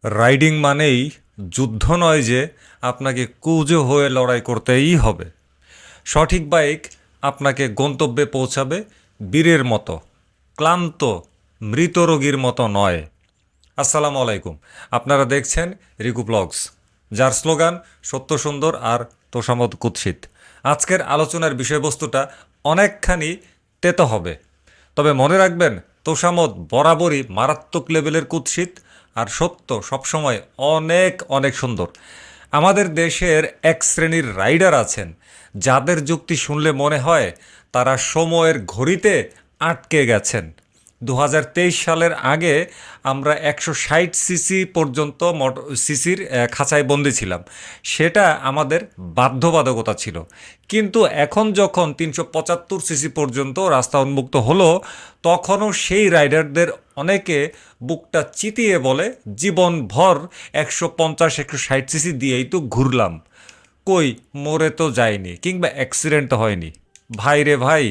Riding মানেই যুদ্ধ নয় যে আপনাকে কুঁজো হয়ে লড়াই করতেই হবে। সঠিক বাইক আপনাকে গন্তব্যে পৌঁছাবে বীরের মতো, ক্লান্ত মৃত রোগীর মতো নয়। আসসালামু আলাইকুম, আপনারা দেখছেন রিকু ব্লগস, যার স্লোগান সত্য সুন্দর আর তোষামত কুৎসিত। আজকের আলোচনার বিষয়বস্তুটা অনেকখানি তেতো হবে, তবে মনে রাখবেন তোষামত বরাবরই মারাত্মক লেভেলের কুৎসিত, আর সত্য সবসময় অনেক অনেক সুন্দর। আমাদের দেশের এক শ্রেণীর রাইডার আছেন যাদের যুক্তি শুনলে মনে হয় তারা সময়ের ঘড়িতে আটকে গেছেন। 2023 সালের আগে আমরা 160 সিসি পর্যন্ত সিসির খাঁচায় বন্দি ছিলাম, সেটা আমাদের বাধ্যবাধকতা ছিল। কিন্তু এখন যখন 375 সিসি পর্যন্ত রাস্তা উন্মুক্ত হলো, তখনও সেই রাইডারদের অনেকে বুকটা চিতিয়ে বলে, জীবনভর 150 160 সিসি দিয়েই তো ঘুরলাম, কই মরে তো যায়নি কিংবা অ্যাক্সিডেন্ট হয়নি। ভাই রে ভাই,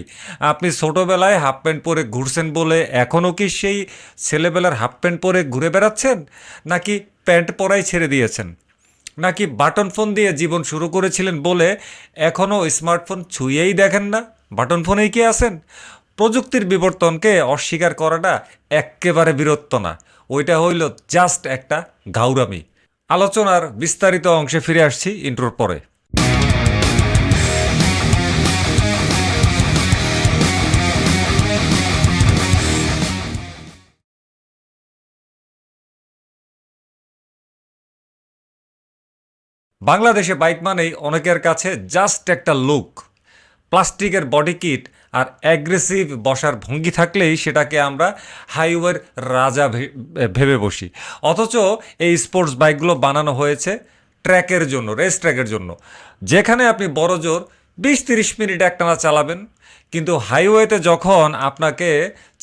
আপনি ছোটোবেলায় হাফ প্যান্ট পরে ঘুরছেন বলে এখনও কি সেই ছেলেবেলার হাফ প্যান্ট পরে ঘুরে বেড়াচ্ছেন, নাকি প্যান্ট পরাই ছেড়ে দিয়েছেন, নাকি বাটন ফোন দিয়ে জীবন শুরু করেছিলেন বলে এখনও স্মার্টফোন ছুঁয়েই দেখেন না? বাটন ফোনেই কি আছেন? প্রযুক্তির বিবর্তনকে অস্বীকার করাটা এক্কেবারে বীরত্ব না, ওইটা হইল জাস্ট একটা ঘাউরামি। আলোচনার বিস্তারিত অংশে ফিরে আসছি ইন্ট্রোর পরে। বাংলাদেশে বাইক মানেই অনেকের কাছে জাস্ট একটা লুক, প্লাস্টিকের বডি কিট আর অ্যাগ্রেসিভ বসার ভঙ্গি থাকলেই সেটাকে আমরা হাইওয়ের রাজা ভেবে বসি। অথচ এই স্পোর্টস বাইকগুলো বানানো হয়েছে ট্র্যাকের জন্য, রেস ট্র্যাকের জন্য, যেখানে আপনি বড় জোর 20-30 মিনিট একটানা চালাবেন। কিন্তু হাইওয়েতে যখন আপনাকে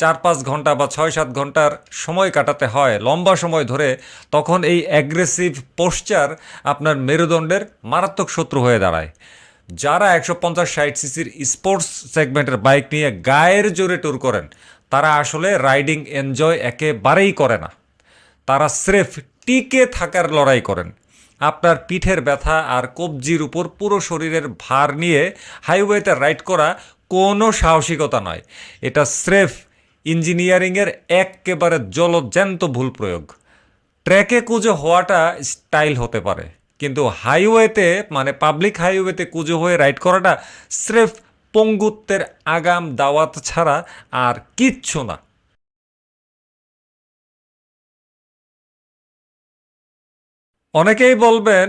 4-5 ঘন্টা বা 6-7 ঘন্টার সময় কাটাতে হয় লম্বা সময় ধরে, তখন এই অ্যাগ্রেসিভ পোশ্চার আপনার মেরুদণ্ডের মারাত্মক শত্রু হয়ে দাঁড়ায়। যারা 150-60 সিসির স্পোর্টস সেগমেন্টের বাইক নিয়ে গায়ের জোরে ট্যুর করেন, তারা আসলে রাইডিং এনজয় একেবারেই করে না। তারা স্রেফ টিকে থাকার লড়াই করেন। আপনার পিঠের ব্যথা আর কবজির উপর পুরো শরীরের ভার নিয়ে হাইওয়েতে রাইড করা কোনো সাহসিকতা নয়, এটা স্রেফ ইঞ্জিনিয়ারিংয়ের একেবারে জলজ্যান্ত ভুল প্রয়োগ। ট্র্যাকে কুঁজো হওয়াটা স্টাইল হতে পারে, কিন্তু হাইওয়েতে, মানে পাবলিক হাইওয়েতে কুঁজো হয়ে রাইড করাটা স্রেফ পঙ্গুত্বের আগাম দাওয়াত ছাড়া আর কিচ্ছু না। অনেকেই বলবেন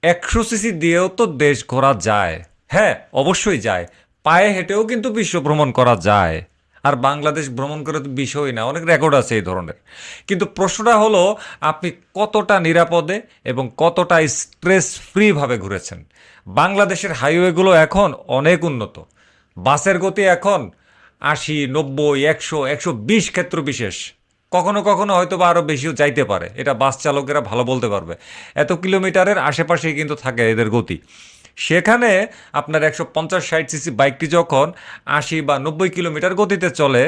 100 সিসি দিয়েও তো দেশ ঘোরা যায়। হ্যাঁ, অবশ্যই যায়। পায়ে হেঁটেও কিন্তু বিশ্ব ভ্রমণ করা যায়। আর বাংলাদেশ ভ্রমণ করে তো বিষয়ই না, অনেক রেকর্ড আছে এই ধরনের। কিন্তু প্রশ্নটা হলো, আপনি কতটা নিরাপদে এবং কতটা স্ট্রেস ফ্রিভাবে ঘুরেছেন। বাংলাদেশের হাইওয়েগুলো এখন অনেক উন্নত। বাসের গতি এখন 80, 90, 100, 120 ক্ষেত্র বিশেষ। কখনো কখনো হয়তো বা আরও বেশিও যাইতে পারে, এটা বাস চালকেরা ভালো বলতে পারবে। এত কিলোমিটারের আশেপাশেই কিন্তু থাকে এদের গতি। সেখানে আপনার 150-60 সিসি বাইকটি যখন 80 বা 90 কিলোমিটার গতিতে চলে,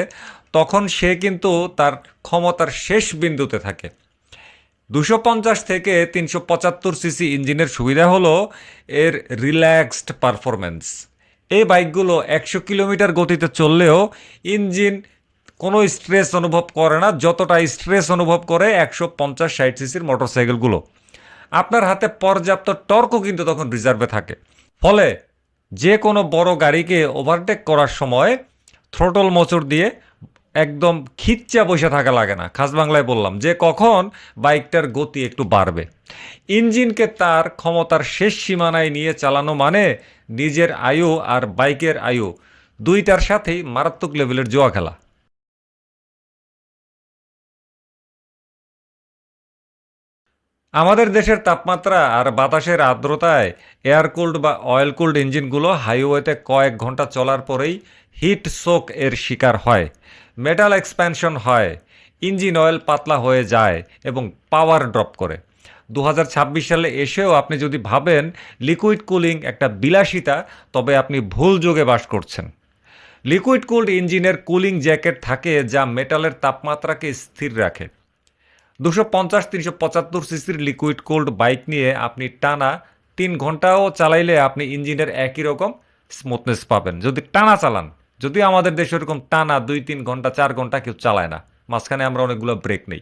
তখন সে কিন্তু তার ক্ষমতার শেষ বিন্দুতে থাকে। 250 থেকে 375 সিসি ইঞ্জিনের সুবিধা হলো এর রিল্যাক্সড পারফরমেন্স। এই বাইকগুলো 100 কিলোমিটার গতিতে চললেও ইঞ্জিন কোনো স্ট্রেস অনুভব করে না, যতটা স্ট্রেস অনুভব করে 150-60 সিসির মোটরসাইকেলগুলো। আপনার হাতে পর্যাপ্ত টর্কও কিন্তু তখন রিজার্ভে থাকে। ফলে যে কোনো বড় গাড়িকে ওভারটেক করার সময় থ্রোটল মোচড় দিয়ে একদম খিচ্চা বসে থাকা লাগে না। খাস বাংলায় বললাম যে কখন বাইকটার গতি একটু বাড়বে। ইঞ্জিনকে তার ক্ষমতার শেষ সীমানায় নিয়ে চালানো মানে নিজের আয়ু আর বাইকের আয়ু দুইটার সাথেই মারাত্মক লেভেলের জুয়া খেলা। আমাদের দেশের তাপমাত্রা আর বাতাসের আর্দ্রতায় এয়ার কুলড বা অয়েল কুলড ইঞ্জিনগুলো হাইওয়েতে কয়েক ঘন্টা চলার পরেই হিট শোক এর শিকার হয়, মেটাল এক্সপ্যানশন হয়, ইঞ্জিন অয়েল পাতলা হয়ে যায় এবং পাওয়ার ড্রপ করে। 2026 সালে এসেও আপনি যদি ভাবেন লিকুইড কুলিং একটা বিলাসিতা, তবে আপনি ভুল যুগে বাস করছেন। লিকুইড কুলড ইঞ্জিনের কুলিং জ্যাকেট থাকে যা মেটালের তাপমাত্রাকে স্থির রাখে। 250-375 সিসির লিকুইড কোল্ড বাইক নিয়ে আপনি টানা 3 ঘন্টাও চালাইলে আপনি ইঞ্জিনের একই রকম স্মুথনেস পাবেন যদি টানা চালান। যদি আমাদের দেশে এরকম টানা 2-3 ঘন্টা 4 ঘন্টা কেউ চালায় না, মাঝখানে আমরা অনেকগুলো ব্রেক নেই।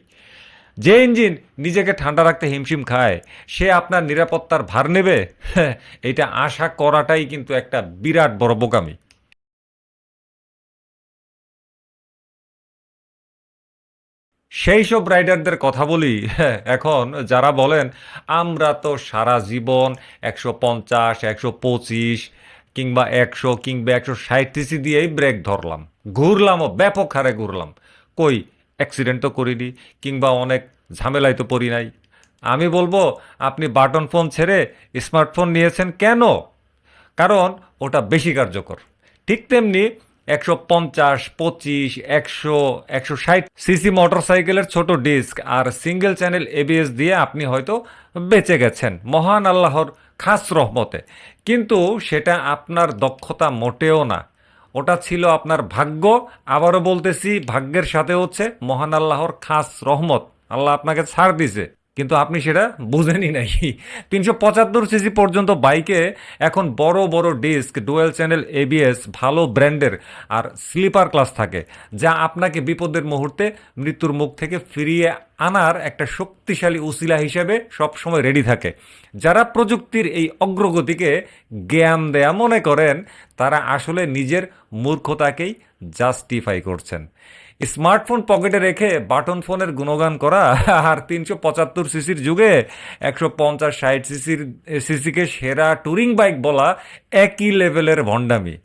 যে ইঞ্জিন নিজেকে ঠান্ডা রাখতে হিমশিম খায় সে আপনার নিরাপত্তার ভার নেবে, এটা আশা করাটাই কিন্তু একটা বিরাট বড় বোকামি। সেই সব রাইডারদের কথা বলি, এখন যারা বলেন আমরা তো সারা জীবন 150, 125 কিংবা 100 কিংবা 160 দিয়েই ব্রেক ধরলাম, ঘুরলামও ব্যাপক হারে ঘুরলাম, কই অ্যাক্সিডেন্ট তো করিনি কিংবা অনেক ঝামেলায় তো পড়ি নাই। আমি বলবো আপনি বাটন ফোন ছেড়ে স্মার্টফোন নিয়েছেন কেন? কারণ ওটা বেশি কার্যকর। ঠিক তেমনি 150, 25, 100, 160 সিসি মোটরসাইকেলের ছোট ডিস্ক আর সিঙ্গেল চ্যানেল এবিএস দিয়ে আপনি হয়তো বেঁচে গেছেন মহান আল্লাহর খাস রহমতে, কিন্তু সেটা আপনার দক্ষতা মোটেও না, ওটা ছিল আপনার ভাগ্য। আবারও বলতেছি, ভাগ্যের সাথে হচ্ছে মহান আল্লাহর খাস রহমত। আল্লাহ আপনাকে ছাড় দিছে কিন্তু আপনি সেটা বুঝেনি নাই। 375 সিসি পর্যন্ত বাইকে এখন বড় বড় ডিস্ক, ডুয়েল চ্যানেল এবিএস, ভালো ব্র্যান্ডের আর স্লিপার ক্লাস থাকে, যা আপনাকে বিপদের মুহূর্তে মৃত্যুর মুখ থেকে ফিরিয়ে আনার একটা শক্তিশালী উসিলা হিসেবে সবসময় রেডি থাকে। যারা প্রযুক্তির এই অগ্রগতিকে জ্ঞান দেয়া মনে করেন তারা আসলে নিজের মূর্খতাকেই জাস্টিফাই করছেন। স্মার্টফোন পকেটে রেখে বাটন ফোনের গুণগান করা আর 375 সিসির যুগে 150-60 সিসিকে সেরা টুরিং বাইক বলা একই লেভেলের ভণ্ডামি।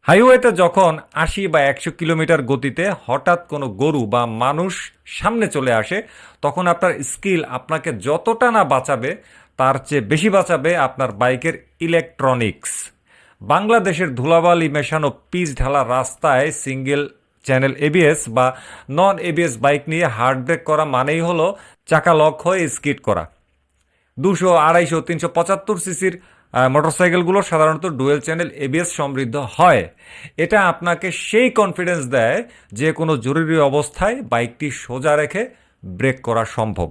হাইওয়েতে যখন 80 বা 100 কিলোমিটার গতিতে হঠাৎ কোনো গরু বা মানুষ সামনে চলে আসে, তখন আপনার স্কিল আপনাকে যতটা না বাঁচাবে তার চেয়ে বেশি বাঁচাবে আপনার বাইকের ইলেকট্রনিক্স। বাংলাদেশের ধুলাবালি মেশানো পিচ ঢালা রাস্তায় সিঙ্গেল চ্যানেল এবিএস বা নন এবিএস বাইক নিয়ে হার্ড ব্রেক করা মানেই হলো চাকা লক হয়ে স্কিড করা। 200, 250, 375 সিসির মোটরসাইকেলগুলো সাধারণত ডুয়েল চ্যানেল এবিএস সমৃদ্ধ হয়। এটা আপনাকে সেই কনফিডেন্স দেয় যে কোনো জরুরি অবস্থায় বাইকটি সোজা রেখে ব্রেক করা সম্ভব।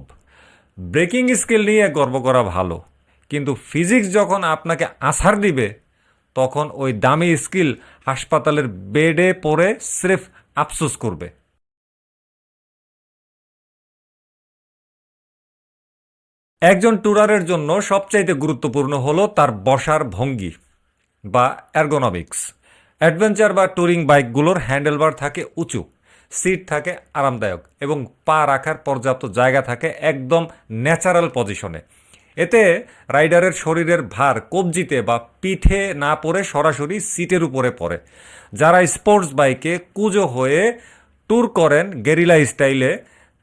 ব্রেকিং স্কিল নিয়ে গর্ব করা ভালো, কিন্তু ফিজিক্স যখন আপনাকে আছাড় দিবে তখন ওই দামি স্কিল হাসপাতালের বেডে পড়ে স্রেফ আফসোস করবে। একজন ট্যুরারের জন্য সবচাইতে গুরুত্বপূর্ণ হলো তার বসার ভঙ্গি বা অ্যারগোনমিক্স। অ্যাডভেঞ্চার বা ট্যুরিং বাইকগুলোর হ্যান্ডেলবার থাকে উঁচু, সিট থাকে আরামদায়ক এবং পা রাখার পর্যাপ্ত জায়গা থাকে একদম ন্যাচারাল পজিশনে। এতে রাইডারের শরীরের ভার কবজিতে বা পিঠে না পড়ে সরাসরি সিটের উপরে পড়ে। যারা স্পোর্টস বাইকে কুঁজো হয়ে ট্যুর করেন গেরিলা স্টাইলে,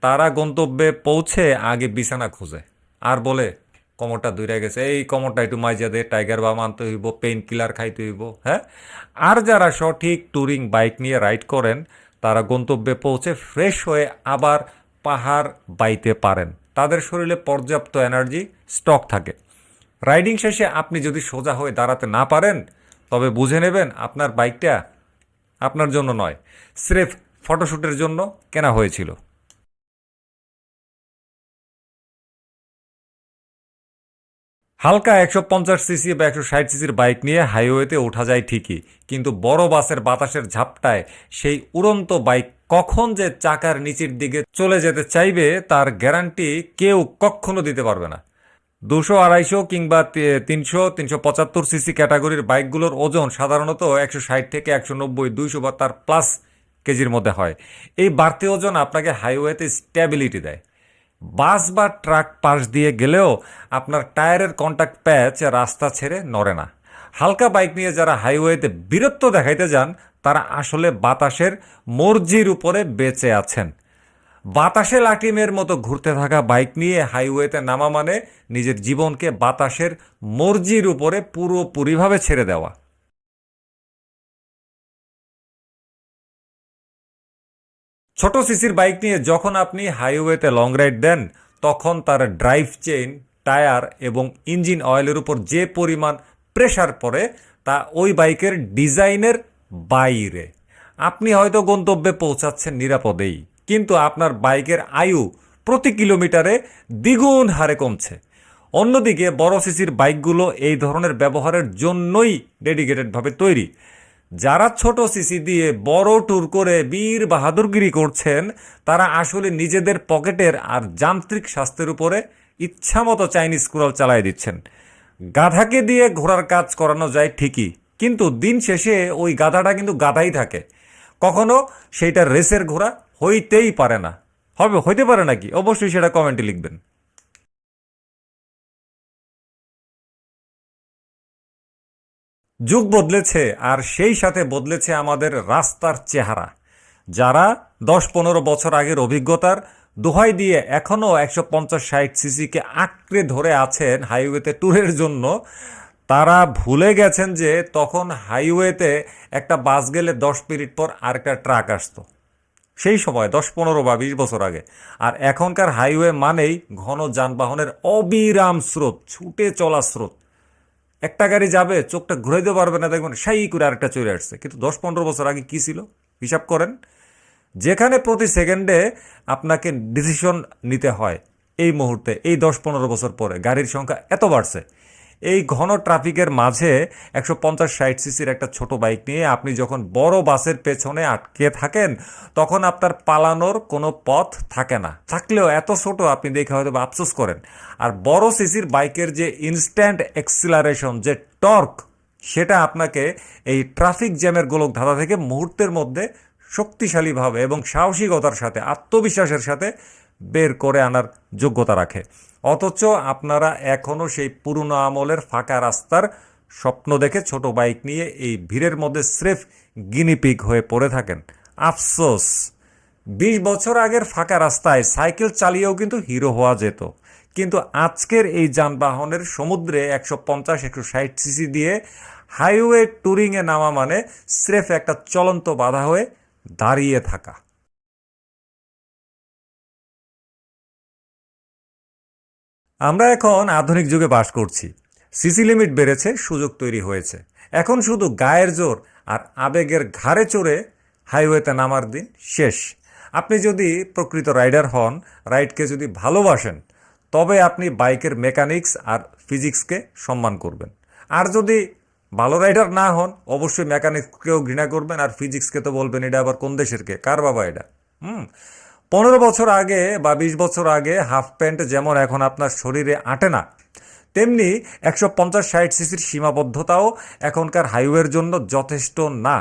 তারা গন্তব্যে পৌঁছে আগে বিছানা খোঁজে আর বলে কোমরটা দূরে গেছে, এই কোমরটা একটু মাইজা দে, টাইগার বাম আনতে হইব, পেইন কিলার খাইতে হইব। হ্যাঁ, আর যারা সঠিক ট্যুরিং বাইক নিয়ে রাইড করেন তারা গন্তব্যে পৌঁছে ফ্রেশ হয়ে আবার পাহাড় বাইতে পারেন, তাদের শরীরে পর্যাপ্ত এনার্জি স্টক থাকে। রাইডিং শেষে আপনি যদি সোজা হয়ে দাঁড়াতে না পারেন তবে বুঝে নেবেন আপনার বাইকটা আপনার জন্য নয়, স্রেফ ফটোশ্যুটের জন্য কেনা হয়েছিল। হালকা 150 সিসি বা 160 সিসির বাইক নিয়ে হাইওয়েতে ওঠা যায় ঠিকই, কিন্তু বড় বাসের বাতাসের ঝাপটায় সেই উড়ন্ত বাইক কখন যে চাকার নিচের দিকে চলে যেতে চাইবে তার গ্যারান্টি কেউ কখনো দিতে পারবে না। 200, 250 কিংবা 300, 375 সিসি ক্যাটাগরির বাইকগুলোর ওজন সাধারণত 160 থেকে 190, 200 বা তার প্লাস কেজির মধ্যে হয়। এই বাড়তি ওজন আপনাকে হাইওয়েতে স্ট্যাবিলিটি দেয়। বাস বা ট্রাক পাশ দিয়ে গেলেও আপনার টায়ারের কন্টাক্ট প্যাচ রাস্তা ছেড়ে নড়ে না। হালকা বাইক নিয়ে যারা হাইওয়েতে বীরত্ব দেখাইতে যান তারা আসলে বাতাসের মর্জির উপরে বেঁচে আছেন। বাতাসে লাটিমের মতো ঘুরতে থাকা বাইক নিয়ে হাইওয়েতে নামা মানে নিজের জীবনকে বাতাসের মর্জির উপরে পুরোপুরিভাবে ছেড়ে দেওয়া। ছোট সিসির বাইক নিয়ে যখন আপনি হাইওয়েতে লং রাইড দেন তখন তার ড্রাইভ চেইন, টায়ার এবং ইঞ্জিন অয়েলের উপর যে পরিমাণ প্রেশার পড়ে তা ওই বাইকের ডিজাইনের বাইরে। আপনি হয়তো গন্তব্যে পৌঁছাচ্ছেন নিরাপদেই, কিন্তু আপনার বাইকের আয়ু প্রতি কিলোমিটারে দ্বিগুণ হারে কমছে। অন্যদিকে বড় সিসির বাইকগুলো এই ধরনের ব্যবহারের জন্যই ডেডিকেটেডভাবে তৈরি। যারা ছোট সিসি দিয়ে বড় ট্যুর করে বীর বাহাদুরগিরি করছেন, তারা আসলে নিজেদের পকেটের আর যান্ত্রিক স্বাস্থ্যের উপরে ইচ্ছামতো চাইনিজ কুড়াল চালিয়ে দিচ্ছেন। গাধাকে দিয়ে ঘোড়ার কাজ করানো যায় ঠিকই, কিন্তু দিন শেষে ওই গাধাটা কিন্তু গাধাই থাকে। কখনো সেইটা রেসের ঘোড়া হইতেই পারে না। হইতে পারে নাকি? অবশ্যই সেটা কমেন্টে লিখবেন। যুগ বদলেছে, আর সেই সাথে বদলেছে আমাদের রাস্তার চেহারা। যারা 10-15 বছর আগের অভিজ্ঞতার দোহাই দিয়ে এখনও 150-60 সিসিকে আঁকড়ে ধরে আছেন হাইওয়েতে ট্যুরের জন্য, তারা ভুলে গেছেন যে তখন হাইওয়েতে একটা বাস গেলে 10 মিনিট পর আরেকটা ট্রাক আসতো। সেই সময় 10, 15 বা 20 বছর আগে। আর এখনকার হাইওয়ে মানেই ঘন যানবাহনের অবিরাম স্রোত, ছুটে চলা স্রোত। একটা গাড়ি যাবে, চোখটা ঘুরাইতে পারবে না, দেখবেন সাই করে আরেকটা চলে আসছে। কিন্তু 10-15 বছর আগে কি ছিল হিসাব করেন। যেখানে প্রতি সেকেন্ডে আপনাকে ডিসিশন নিতে হয়, এই মুহূর্তে এই 10-15 বছর পরে গাড়ির সংখ্যা এত বাড়ছে। এই ঘন ট্রাফিকের মাঝে 150-60 সিসির একটা ছোট বাইক নিয়ে আপনি যখন বড় বাসের পেছনে আটকে থাকেন, তখন আপনার পালানোর কোনো পথ থাকে না। থাকলেও এত ছোট আপনি দেখে হয়তো আফসোস করেন। আর বড় সিসির বাইকের যে ইনস্ট্যান্ট এক্সিলারেশন, যে টর্ক, সেটা আপনাকে এই ট্রাফিক জ্যামের গোলক ধাঁধা থেকে মুহূর্তের মধ্যে শক্তিশালীভাবে এবং সাহসিকতার সাথে, আত্মবিশ্বাসের সাথে বের করে আনার যোগ্যতা রাখে। অথচ আপনারা এখনও সেই পুরনো আমলের ফাঁকা রাস্তার স্বপ্ন দেখে ছোট বাইক নিয়ে এই ভিড়ের মধ্যে স্রেফ গিনিপিগ হয়ে পড়ে থাকেন। আফসোস, 20 বছর আগের ফাঁকা রাস্তায় সাইকেল চালিয়েও কিন্তু হিরো হওয়া যেত। কিন্তু আজকের এই যানবাহনের সমুদ্রে 150-160 সিসি দিয়ে হাইওয়ে ট্যুরিংয়ে নামা মানে স্রেফ একটা চলন্ত বাধা হয়ে দাঁড়িয়ে থাকা। আমরা এখন আধুনিক যুগে বাস করছি। সিসি লিমিট বেড়েছে, সুযোগ তৈরি হয়েছে। এখন শুধু গায়ের জোর আর আবেগের ঘাড়ে চড়ে হাইওয়েতে নামার দিন শেষ। আপনি যদি প্রকৃত রাইডার হন, রাইডকে যদি ভালোবাসেন, তবে আপনি বাইকের মেকানিক্স আর ফিজিক্সকে সম্মান করবেন। আর যদি ভালো রাইডার না হন, অবশ্যই মেকানিক্সকেও ঘৃণা করবেন, আর ফিজিক্সকে তো বলবেন এটা আবার কোন দেশের কে, কার বাবা এটা। 15 বছর আগে বা 20 বছর আগে হাফ প্যান্ট যেমন এখন আপনার শরীরে আটে না, তেমনি 150-60 সিসির সীমাবদ্ধতাও এখনকার হাইওয়ের জন্য যথেষ্ট না।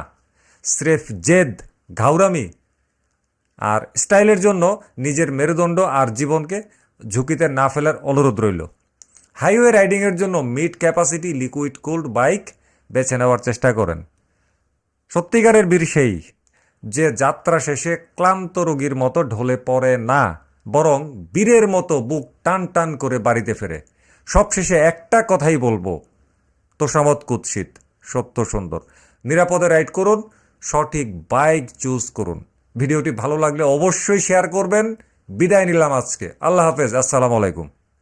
স্রেফ জেদ, ঘাউরামি আর স্টাইলের জন্য নিজের মেরুদণ্ড আর জীবনকে ঝুঁকিতে না ফেলার অনুরোধ রইল। হাইওয়ে রাইডিংয়ের জন্য mid capacity liquid cooled bike বেছে নেওয়ার চেষ্টা করেন। সত্যিকারের বীর সেই যে যাত্রা শেষে ক্লান্ত রোগীর মতো ঢলে পড়ে না, বরং বীরের মতো বুক টান টান করে বাড়িতে ফেরে। সবশেষে একটা কথাই বলবো, তোষামত কুৎসিত, সত্য সুন্দর। নিরাপদে রাইড করুন, সঠিক বাইক চুজ করুন। ভিডিওটি ভালো লাগলে অবশ্যই শেয়ার করবেন। বিদায় নিলাম আজকে। আল্লাহ হাফেজ, আসসালামু আলাইকুম।